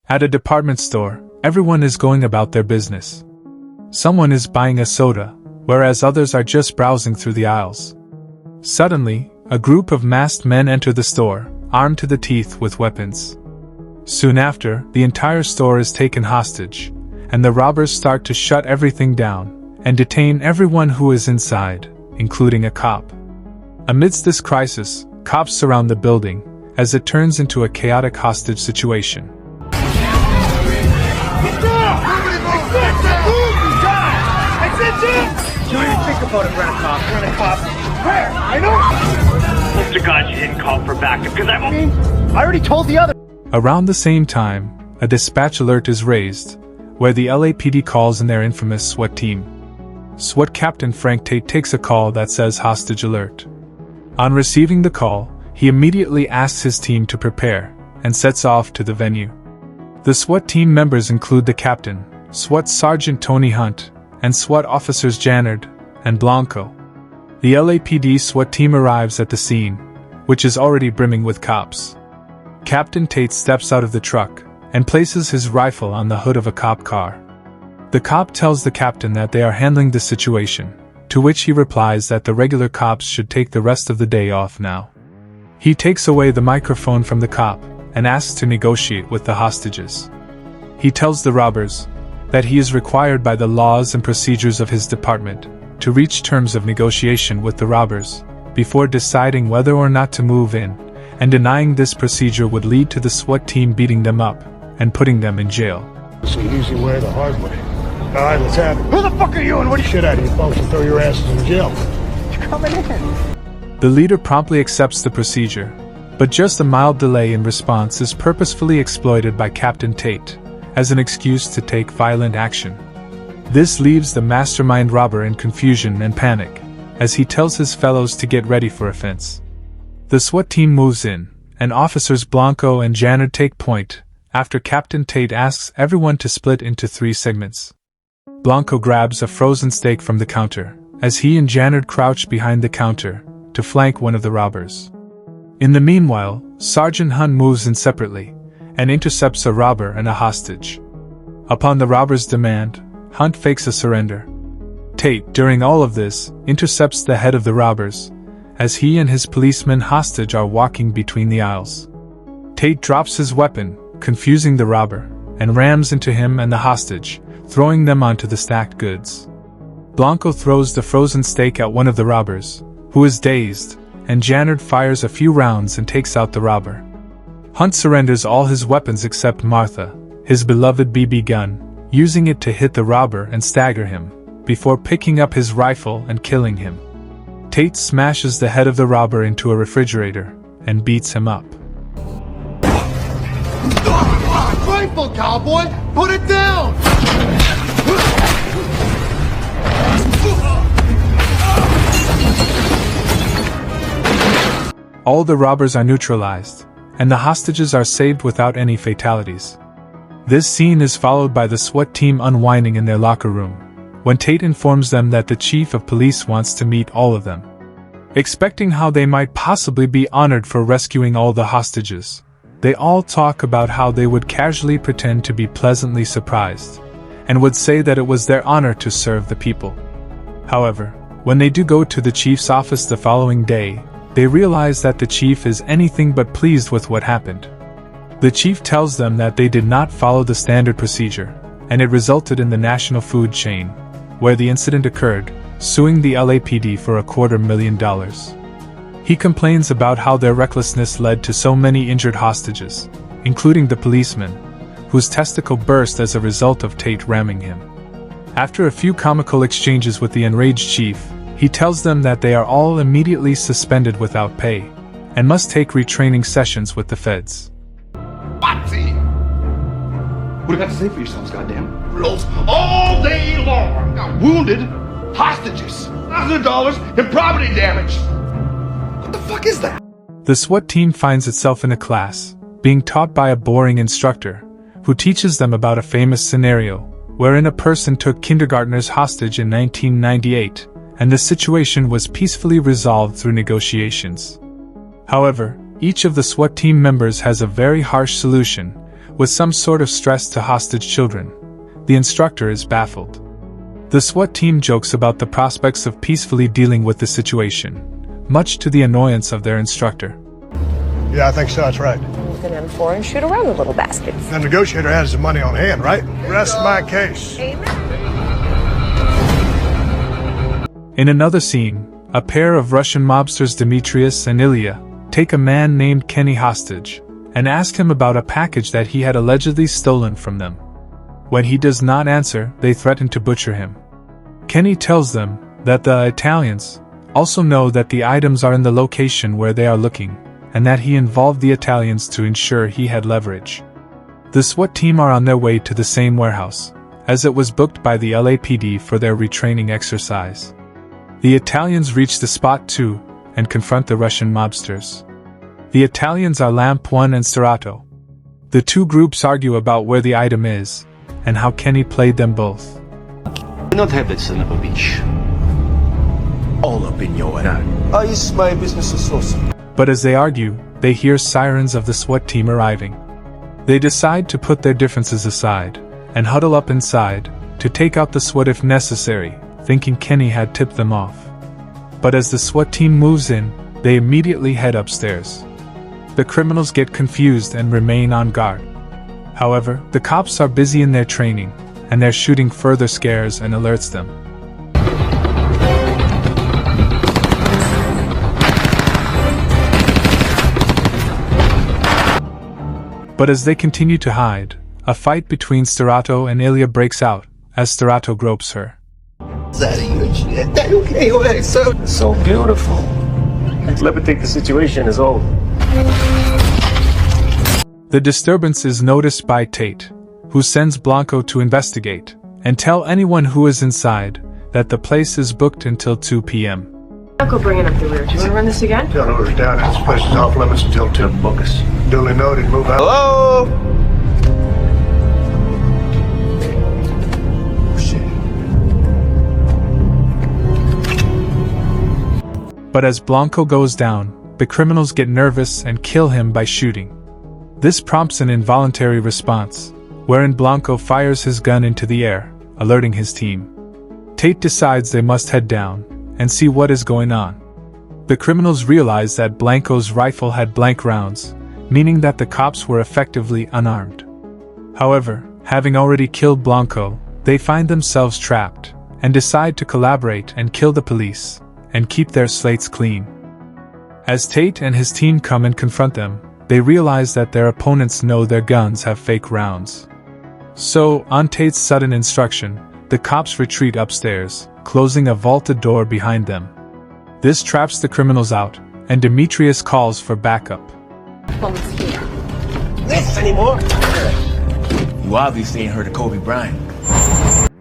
At a department store, everyone is going about their business. Someone is buying a soda, whereas others are just browsing through the aisles. Suddenly, a group of masked men enter the store, armed to the teeth with weapons. Soon after, the entire store is taken hostage, and the robbers start to shut everything down and detain everyone who is inside, including a cop. Amidst this crisis, cops surround the building, as it turns into a chaotic hostage situation. Don't even think about it, rent a cop. Where? I know! Mr. God, you didn't call for backup, because I already told the other. Around the same time, a dispatch alert is raised, where the LAPD calls in their infamous SWAT team. SWAT Captain Frank Tate takes a call that says hostage alert. On receiving the call, he immediately asks his team to prepare, and sets off to the venue. The SWAT team members include the captain, SWAT Sergeant Tony Hunt, and SWAT officers Jannard and Blanco. The LAPD SWAT team arrives at the scene, which is already brimming with cops. Captain Tate steps out of the truck and places his rifle on the hood of a cop car. The cop tells the captain that they are handling the situation, to which he replies that the regular cops should take the rest of the day off now. He takes away the microphone from the cop and asks to negotiate with the hostages. He tells the robbers that he is required by the laws and procedures of his department to reach terms of negotiation with the robbers before deciding whether or not to move in, and denying this procedure would lead to the SWAT team beating them up and putting them in jail. So easy way the hard way. Alright, let's have it. Who the fuck are you and what are you? Shit out of you folks and throw your asses in jail. You're coming in. The leader promptly accepts the procedure, but just a mild delay in response is purposefully exploited by Captain Tate as an excuse to take violent action. This leaves the mastermind robber in confusion and panic, as he tells his fellows to get ready for offense. The SWAT team moves in, and officers Blanco and Jannard take point, after Captain Tate asks everyone to split into 3 segments. Blanco grabs a frozen steak from the counter, as he and Jannard crouch behind the counter to flank one of the robbers. In the meanwhile, Sergeant Hunt moves in separately, and intercepts a robber and a hostage. Upon the robber's demand, Hunt fakes a surrender. Tate, during all of this, intercepts the head of the robbers, as he and his policeman hostage are walking between the aisles. Tate drops his weapon, confusing the robber, and rams into him and the hostage, throwing them onto the stacked goods. Blanco throws the frozen steak at one of the robbers, who is dazed, and Jannard fires a few rounds and takes out the robber. Hunt surrenders all his weapons except Martha, his beloved BB gun, using it to hit the robber and stagger him, before picking up his rifle and killing him. Tate smashes the head of the robber into a refrigerator and beats him up. Rifle, cowboy! Put it down! All the robbers are neutralized, and the hostages are saved without any fatalities. This scene is followed by the SWAT team unwinding in their locker room, when Tate informs them that the chief of police wants to meet all of them. Expecting how they might possibly be honored for rescuing all the hostages, they all talk about how they would casually pretend to be pleasantly surprised, and would say that it was their honor to serve the people. However, when they do go to the chief's office the following day, they realize that the chief is anything but pleased with what happened. The chief tells them that they did not follow the standard procedure, and it resulted in the national food chain, where the incident occurred, suing the LAPD for $250,000. He complains about how their recklessness led to so many injured hostages, including the policeman, whose testicle burst as a result of Tate ramming him. After a few comical exchanges with the enraged chief, he tells them that they are all immediately suspended without pay, and must take retraining sessions with the feds. What do you got to say for yourselves, goddamn? Rules all day long. Got wounded, hostages, $1,000 in property damage. What the fuck is that? The SWAT team finds itself in a class, being taught by a boring instructor, who teaches them about a famous scenario, wherein a person took kindergartners hostage in 1998, and the situation was peacefully resolved through negotiations. However, each of the SWAT team members has a very harsh solution, with some sort of stress to hostage children. The instructor is baffled. The SWAT team jokes about the prospects of peacefully dealing with the situation, much to the annoyance of their instructor. Yeah, I think so, that's right. With an M4 and shoot around the little baskets. The negotiator has the money on hand, right? Rest my case. In another scene, a pair of Russian mobsters Demetrius and Ilya take a man named Kenny hostage and ask him about a package that he had allegedly stolen from them. When he does not answer, they threaten to butcher him. Kenny tells them that the Italians also know that the items are in the location where they are looking, and that he involved the Italians to ensure he had leverage. The SWAT team are on their way to the same warehouse, as it was booked by the LAPD for their retraining exercise. The Italians reach the spot too, and confront the Russian mobsters. The Italians are Lamp 1 and Serato. The two groups argue about where the item is, and how Kenny played them both. Do not have that son of a bitch. All up in your head. He's my business associate. But as they argue, they hear sirens of the SWAT team arriving. They decide to put their differences aside, and huddle up inside, to take out the SWAT if necessary, thinking Kenny had tipped them off. But as the SWAT team moves in, they immediately head upstairs. The criminals get confused and remain on guard. However, the cops are busy in their training, and their shooting further scares and alerts them. But as they continue to hide, a fight between Serato and Ilya breaks out, as Serato gropes her. So beautiful. Levitate the situation is over. The disturbance is noticed by Tate, who sends Blanco to investigate, and tell anyone who is inside, that the place is booked until 2 p.m. Blanco bringing up the rear. Do you want to run this again? Tell orders down, this place is off limits until 2. Focus. Duly noted, move out. Hello? But as Blanco goes down, the criminals get nervous and kill him by shooting. This prompts an involuntary response, wherein Blanco fires his gun into the air, alerting his team. Tate decides they must head down and see what is going on. The criminals realize that Blanco's rifle had blank rounds, meaning that the cops were effectively unarmed. However, having already killed Blanco, they find themselves trapped, and decide to collaborate and kill the police, and keep their slates clean. As Tate and his team come and confront them, they realize that their opponents know their guns have fake rounds. So, on Tate's sudden instruction, the cops retreat upstairs, closing a vaulted door behind them. This traps the criminals out, and Demetrius calls for backup. This anymore? You obviously ain't heard of Kobe Bryant.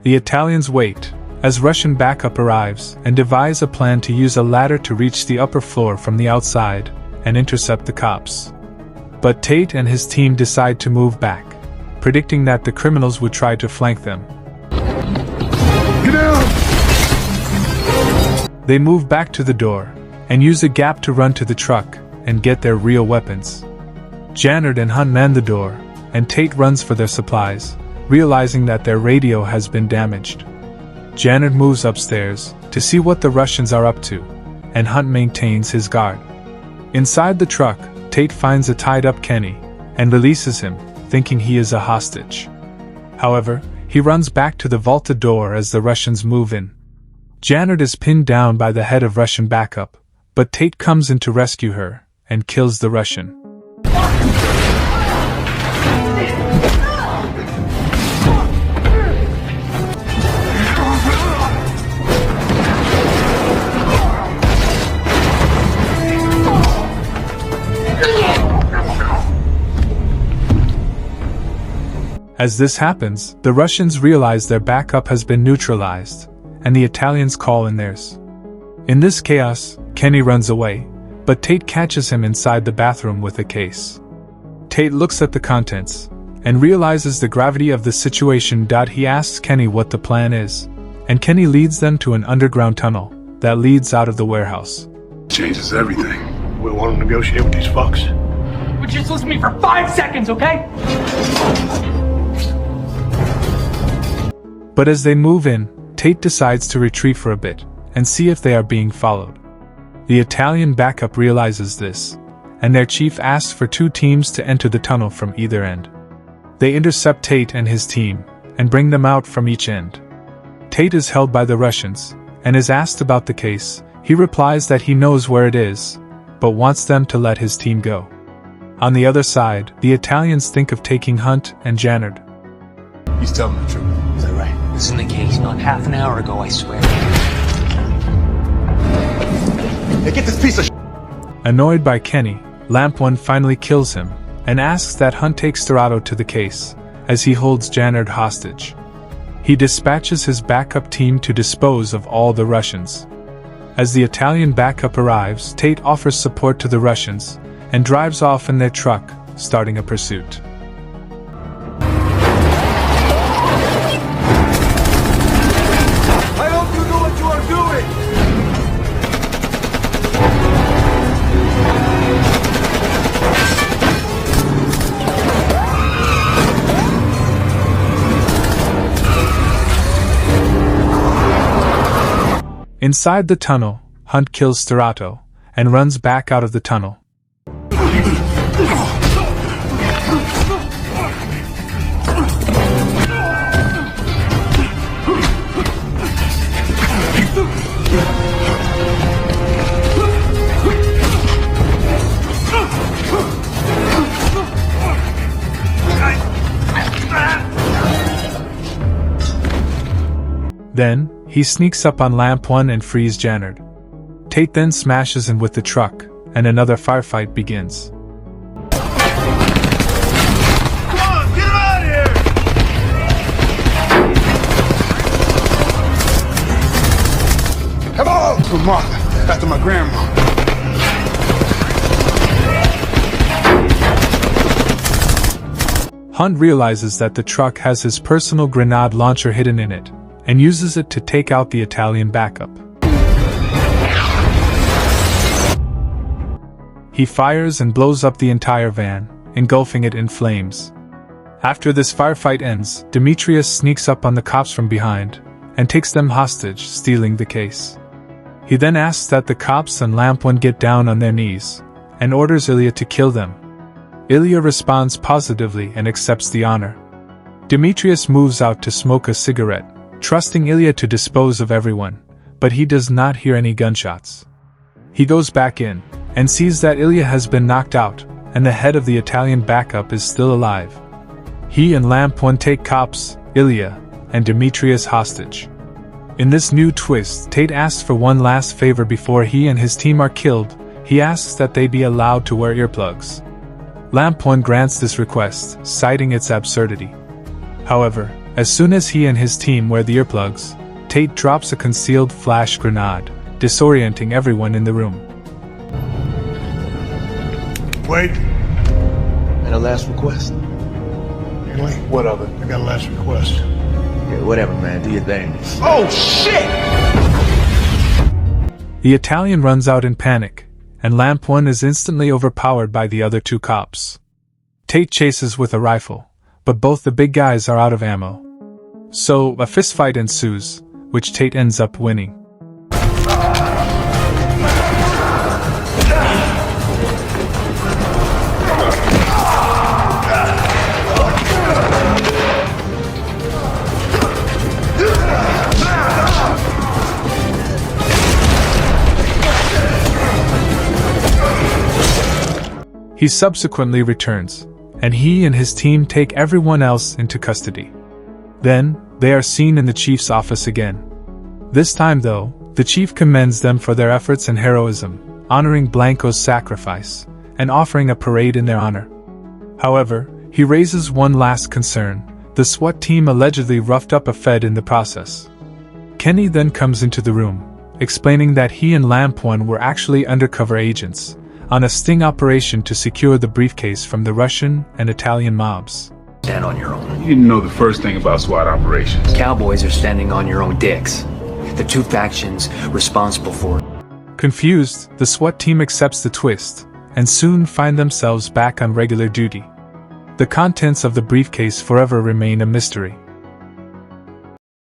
The Italians wait, as Russian backup arrives, and devise a plan to use a ladder to reach the upper floor from the outside, and intercept the cops. But Tate and his team decide to move back, predicting that the criminals would try to flank them. Get down! They move back to the door, and use a gap to run to the truck, and get their real weapons. Jannard and Hunt man the door, and Tate runs for their supplies, realizing that their radio has been damaged. Jannard moves upstairs, to see what the Russians are up to, and Hunt maintains his guard. Inside the truck, Tate finds a tied-up Kenny, and releases him, thinking he is a hostage. However, he runs back to the vaulted door as the Russians move in. Jannard is pinned down by the head of Russian backup, but Tate comes in to rescue her, and kills the Russian. As this happens, the Russians realize their backup has been neutralized, and the Italians call in theirs. In this chaos, Kenny runs away, but Tate catches him inside the bathroom with a case. Tate looks at the contents, and realizes the gravity of the situation. He asks Kenny what the plan is, and Kenny leads them to an underground tunnel that leads out of the warehouse. Changes everything. We want to negotiate with these fucks. but just listen to me for 5 seconds, okay? But as they move in, Tate decides to retreat for a bit and see if they are being followed. The Italian backup realizes this, and their chief asks for 2 teams to enter the tunnel from either end. They intercept Tate and his team and bring them out from each end. Tate is held by the Russians and is asked about the case. He replies that he knows where it is, but wants them to let his team go. On the other side, the Italians think of taking Hunt and Jannard. He's telling the truth. Is that right? This isn't the case. Not half an hour ago, I swear. Hey, get this piece of Annoyed by Kenny, Lamp One finally kills him and asks that Hunt take Storado to the case, as he holds Jannard hostage. He dispatches his backup team to dispose of all the Russians. As the Italian backup arrives, Tate offers support to the Russians and drives off in their truck, starting a pursuit. I hope you know what you are doing! Inside the tunnel, Hunt kills Storado and runs back out of the tunnel. Then, he sneaks up on Lamp One and frees Jannard. Tate then smashes him with the truck, and another firefight begins. Come on, get him out of here! Come on! For Martha, after my grandma. Hunt realizes that the truck has his personal grenade launcher hidden in it, and uses it to take out the Italian backup. He fires and blows up the entire van, engulfing it in flames. After this firefight ends, Demetrius sneaks up on the cops from behind and takes them hostage, stealing the case. He then asks that the cops and Lamp One get down on their knees, and orders Ilya to kill them. Ilya responds positively and accepts the honor. Demetrius moves out to smoke a cigarette, trusting Ilya to dispose of everyone, but he does not hear any gunshots. He goes back in, and sees that Ilya has been knocked out, and the head of the Italian backup is still alive. He and Lamp One take cops, Ilya, and Demetrius hostage. In this new twist, Tate asks for one last favor before he and his team are killed. He asks that they be allowed to wear earplugs. Lamp One grants this request, citing its absurdity. However, as soon as he and his team wear the earplugs, Tate drops a concealed flash grenade, disorienting everyone in the room. Wait. And a last request. Henley, what of it? I got a last request. Yeah, whatever, man. Do your thing. Oh, shit! The Italian runs out in panic, and Lamp One is instantly overpowered by the other 2 cops. Tate chases with a rifle, but both the big guys are out of ammo. So, a fistfight ensues, which Tate ends up winning. He subsequently returns, and he and his team take everyone else into custody. Then, they are seen in the chief's office again. This time though, the chief commends them for their efforts and heroism, honoring Blanco's sacrifice, and offering a parade in their honor. However, he raises one last concern: the SWAT team allegedly roughed up a Fed in the process. Kenny then comes into the room, explaining that he and Lamp One were actually undercover agents, on a sting operation to secure the briefcase from the Russian and Italian mobs. Stand on your own. You didn't know the first thing about SWAT operations. Cowboys are standing on your own dicks. The 2 factions responsible for it. Confused, the SWAT team accepts the twist, and soon find themselves back on regular duty. The contents of the briefcase forever remain a mystery.